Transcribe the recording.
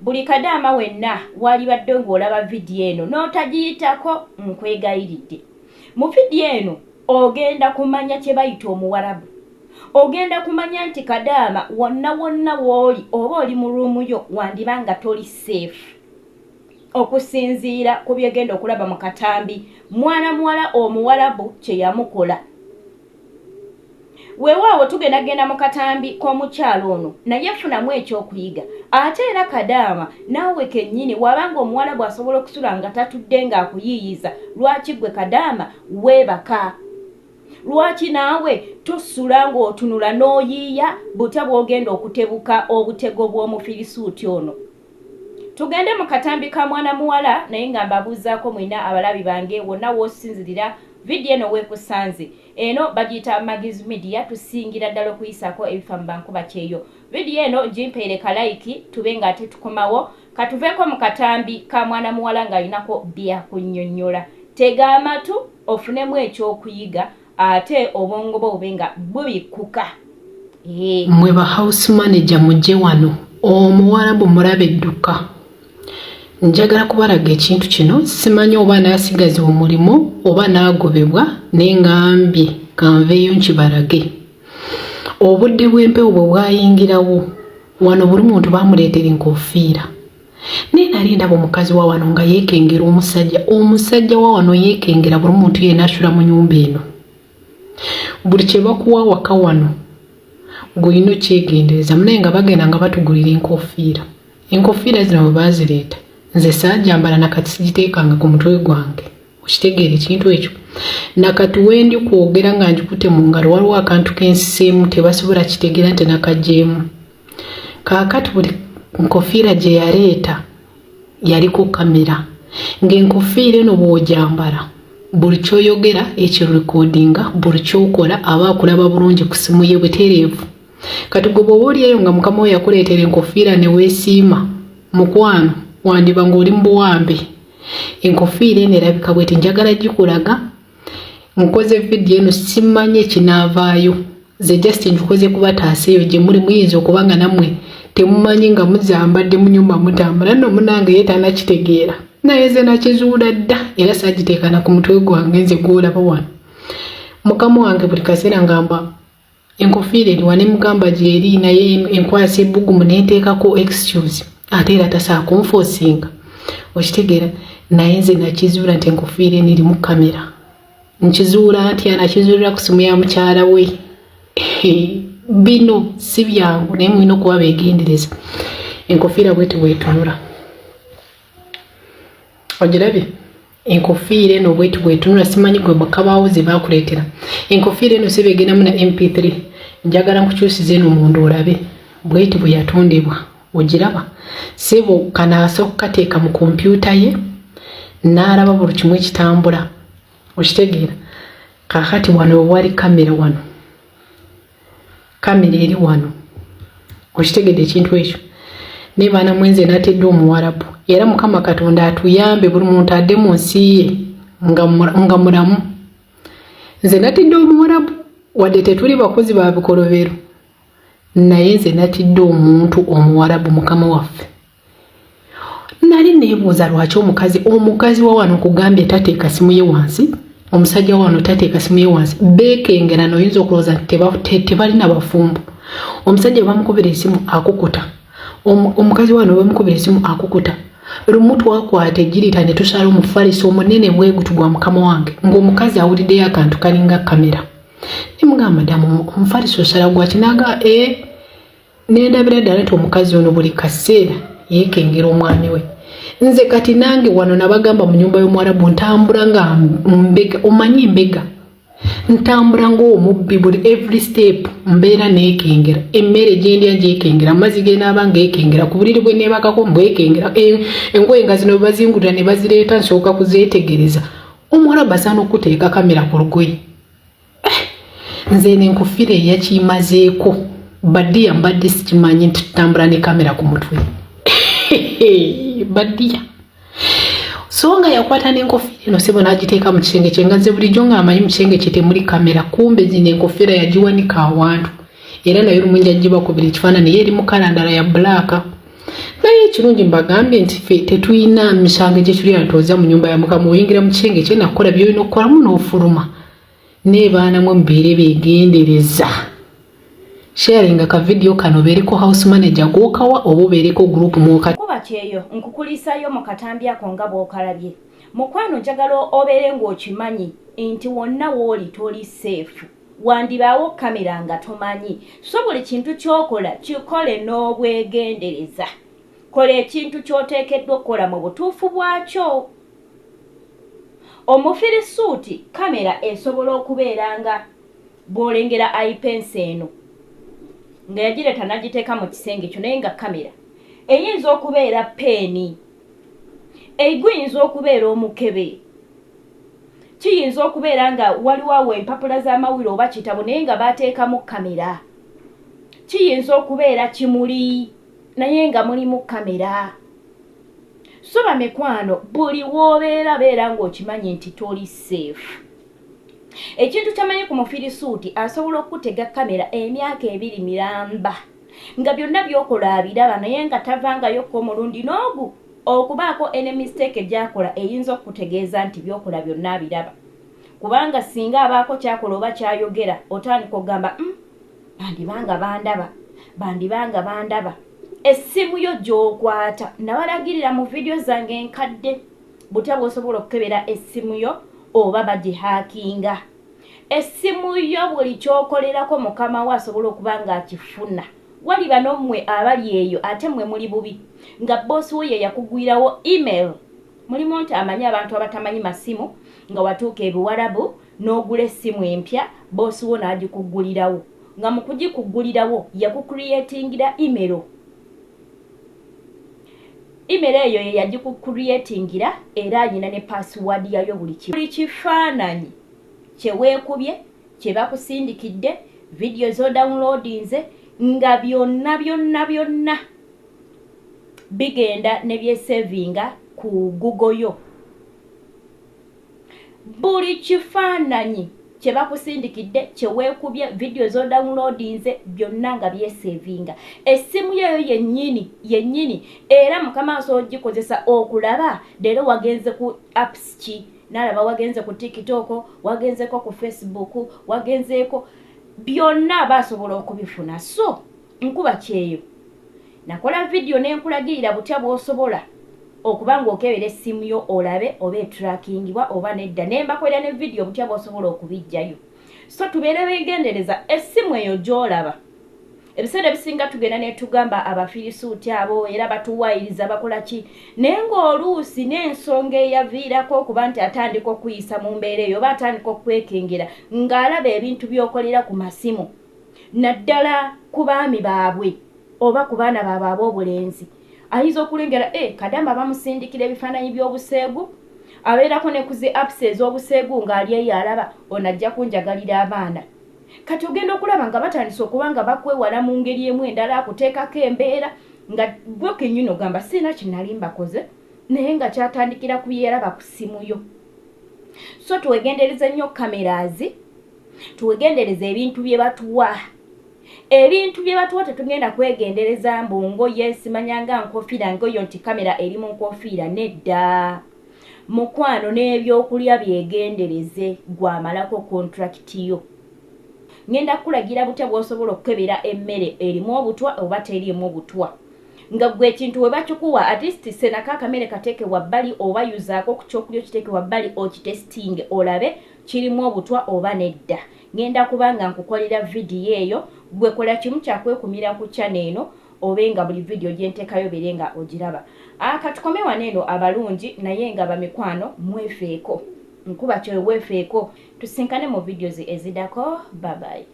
buli Kadaama wenna wali badde ng'olaba vidiyo eno n'otagiyitako nkwegayiridde. Mu vidiyo eno ogenda kumanya kye bayita Omuwarabu. Ogenda kumanya nti Kadaama wonna w'oli oba oli mu ruumu yo wandibanga toli safe. Okusinziira ku byegenda okulaba mu katambi mwana muwala Omuwarabu kye yamukola. Weewaawo tugenda mu katambi k'omukyalo ono naye funamu ekyokuyiga. Ate era Kadaama naawe kennyini wabanga Omuwarabu asobola okusula nga tatudde ng'akuyiiyiza, lwaki gwe Kadaama weebaka? Lwaki naawe tosula ng'otunula n'oyiiya butya bw'ogenda okutebuka obutego bw'omufirisuuti ono? Tugende mu katambi ka mwana muwala naye nga mbabuuzaako mwina abalabi bange wonna w'osinzirira vidiyo eno weekusanze. Eno bagiyita Magiz Media, tusingira ddala okuyisako ebifa mu bankuba kyeyo. Vidiyo eno gimpeere ka like tube nga ate tukomawo katuveeko mu katambi ka mwana muwala ng'alinako byakunnyonnyola. Tega amatu ofunemu ekyokuyiga ate obwongo bwo bube nga bubikuka. Mwe ba house manager mujje wano Omuwarabu mulabe edduka. Njagala kubalaga ekintu kino, simanyi oba naasigaza omulimu oba naagobebwa n'engambye kanveeyo nkibalage. Obudde bw'empewo bwe bwayingirawo wano buli muntu baamuleetera enkofiira. Naye nali ndaba omukazi wa wano nga yeekengera omusajja wa wano yeekengera buli muntu yenna asula mu nnyumba eno. Buli kye bakuwa waka wano gw'olina okyegendereza naye nga bagenda nga batugulira enkofiira. Enkofiira zino bwe baazireeta nze saajambala nakati sigiteekanga ku mutwe gwange. Okitegeera ekintu ekyo? Nakati wendi kwogera nga njikute mu ngalo waliwo akantu kensiseemu tebasobola kitegeera nti nakagyeemu. Kaakati buli nkofiira gye yaleeta yaliko kamera. Ng'enkofiira eno bw'ogyambala buli kyoyogera ekirekodinga, buli kyokola aba akulaba bulungi ku simu ye butereevu. Kati gwe bw'oba oliyo nga mukama we yakuleetera enkofiira ne weesiima mukwano wandiba ng'oli mu buwambe. Enkofiira eno erabika bweti njagala gikulaga. Nkoze vidiyo eno simanyi ekinaavaayo. Ze just njikoze kubataasa eyo gye muli muyinza okuba nga nammwe temumanyi nga muzambadde mu nnyumba mutambula nno munange ye tannakitegeera. Naye ze nakizuula dda era saagiteeka na ku mutwe gwange nze gw'olaba wano. Mukama wange buli kaseera ngamba enkofiira eri wane mugamba gyeri naye enkwasa ebbugumu n'enteekako excuse. Ate era tasaa kunfoosinga. Okitegeera naye nze nakizuula nti enkofiira eno erimu kamera. Nkizuula ntya? Nakizuulira ku simu ya mukyala we. Bino si byangu naye mulina okuba beegendereza. Enkofiira bweti bwetunula. Ogirabye? Enkofiira eno bweti bwetunula simanyi gwe bakabaawo ze baakuleetera. Enkofiira eno si beegendamu na MP3. Njagala nkukyusiza eno munda olabe. Bweti bwe yatondebwa. Ogiraba? Sebo kanaasa okukateeka mu kompyuta ye n'alaba buli kimu ekitambula. Okitegeera? Kaakati wano wali kamera wano. Kamera eri wano. Okitegeera ekintu ekyo? Ne baana mwenze natedde Omuwarabu. Era Mukama Katonda atuyambe buli muntu adde mu nsi ye nga mulamu. Nze natedde Omuwarabu wadde tetuli bakozi ba bikolobero. Naye nze natidde omuntu Omuwarabu Mukama waffe. Nali neebuuza lwaki omukazi wa wano kugambye tateeka simu ye wansi, omusajja wa wano tateeka simu ye wansi, beekengera n'oyinza okulowooza nti tebalina bafumbo. Omusajja bamukubira esimu akukuta, omukazi wa wano bamukubira esimu akukuta. Lumu twakwata ejjirita ne tusala omufaliso omunene bwegutu gwa Mukama wange ng'omukazi awuliddeyo akantu kalinga kamera. Nimugamba madamu omufaliso osala gwaki? Naga nendabira ddala nti omukazi ono buli kaseera yeekengera omwami we. Nze kati nange wano nabagamba mu nnyumba y'Omuwarabu ntambula nga mbega. Omanyi mbega? Ntambula ng'omubbi buli every step mbeera neekengera. Emmere gye ndya gyekengera, amazzi ge naaba ngeekengera, ku buliri bwe neebakako mbwekengera. Engoye nga zino bwe bazingulira ne bazireeta nsooka kuzeetegereza. Omuwarabu asaana okuteeka kamera ku lugoye. Nze n'enkofiira eyakimazeeko Badiya mbadde sikimanyi nti tutambula ne kamera ku mutwe. Badiya so nga yakwata n'enkofiira eno sebo n'agiteeka mu kisenge kye nga nze bulijjo ng'amanyi mu kisenge kye temuli kamera, kumbe zino enkofiira yagiwanika awantu era nayo lumungi agibakubira ekifaananyi ye eri mu kala ndala ya bbulaaka. naye ekirungi mbagambye nti ffe tetuyina misango gye tuli atooza mu nyumba ya Mukama oyingira mu kisenge kye nakola by'olina okukolamu n'ofuluma neebaanamu mubeere beegendereza sharinga ka video kano beereko house manager gwokawa oba obeereko group mwoka kuba kyeyo nkukulisayo mu katambi ako nga bw'okalabye mukwano njagala obeere ng'okimanyi nti wonna w'oli toli safe wandibaawo kamera nga tomanyi so buli kintu ky'okola kikole n'obwegendereza kola ekintu ky'oteekeddwa okukola mu butuufu bwakyo omufirisuuti kamera esobola okubeera nga bw'olengera eyepensi eno nga yagireta n'agiteeka mu kisenge kyo naye nga kamera eyinza okubeera peeni eyinza okubeera omukebe kiyinza okubeera nga waliwo awo empapula z'amawulire oba kitabo naye nga baateekamu kamera kiyinza okubeera kimuli naye nga mulimu kamera so bamikwano buli w'obeera beera ng'okimanyi nti toli safe ekintu kyamanyi ku mufirisuuti asobola okutega kamera emyaka 2 miramba nga byonna by'okola abiraba naye nga tavangayokko omulundi n'ogu okubaako ene mistake gyakola eyinza okutegeeza nti by'okola byonna abiraba kubanga singa abaako kyakola oba kyayogera otandika okugamba bandibanga bandaba essimu yo gy'okwata nabalagirira mu vidiyo zange enkadde butya bw'osobola okukebera essimu yo oba bagihakinga essimu yo buli kyokolerako mukama we asobola okuba ng'akifuna waliba n'ommwe abali eyo ate mmwe muli bubi nga boosi we ye yakugwirawo email mulimu nti amanyi abantu abatamanyi masimu nga watuuka ebiwarabu n'ogula essimu empya boosi wo n'agikuggulirawo nga mu kugikuggulirawo yakucreatingira email eyo ye yagikucreatingira era ayina ne password yayo buli kifaananyi kye weekubye kye bakusindikidde video zo downloadinze nga byonna bigenda ne byesevinga ku Google yo buli kifaananyi kye bakusindikidde kye weekubye video zo downloadinze byonna nga byesevinga essimu yayo yennyini era mukama asobola ogikozesa okulaba leero wagenze ku apps ki nalaba wagenze ku TikTok wagenzeko ku Facebook wagenzeko byonna basobola okubifuna so nkuba kyeyo nakola video n'enkulagirira butya bw'osobola okuba ng'okebera essimu yo olabe oba etrackingibwa oba nedda nembakolera ne video butya bw'osobola okubijjayo so tubeere beegendereza essimu eyo gy'olaba ebiseera ebisinga tugenda ne tugamba abafirisuuti abo era batuwaayiriza bakola ki naye ng'oluusi n'ensonga eyaviirako okuba nti atandika okuyisa mu mbeera eyo oba atandika okwekengera ng'alaba ebintu by'okolera ku masimu naddala ku baami baabwe oba ku baana baabwe ab'obulenzi ayinza okulengera kadamba bamusindikira ebifaananyi by'obuseegu abeerako ne ku zi apps ez'obuseegu ng'ali eyo alaba ono ajja kunjagalira abaana kati ogenda okulaba nga batandise okuba nga bakwewala mu ngeri emu endala akuteekako embeera nga gwe kennyini ogamba sirina kinali mbakoze naye nga kyatandikira kubyeraba ku ssimu yo so tuwegendereze nnyo kameraazi tuwegendereze ebintu bye batuwa tetugenda kwegendereza mbungo yesimanyanga nkofiira ngoyo nti kamera eri mu nkofiira nedda mukwano n'ebyokulya byegendereze gwamalako kontrakiti yo ngenda kulagira butya bw'osobola okukebera emmere erimu obutwa oba teriimu obutwa nga gwe ekintu we bakikuwa at least senako akamere kateeke wabbali oba yuzaako ku kyokulya okiteeke wabbali okitestinge olabe kirimu obutwa oba nedda ngenda kuba nga nkukolera vidiyo eyo gwe kola kimu kyakwekumira ku channel eno obenga buli vidiyo gye nteekayo bere nga ogiraba katukome wano eno abalungi naye nga bamikwano mwefeeko nkuba kyo weefeeko tusinkane mu videos ezidako bye bye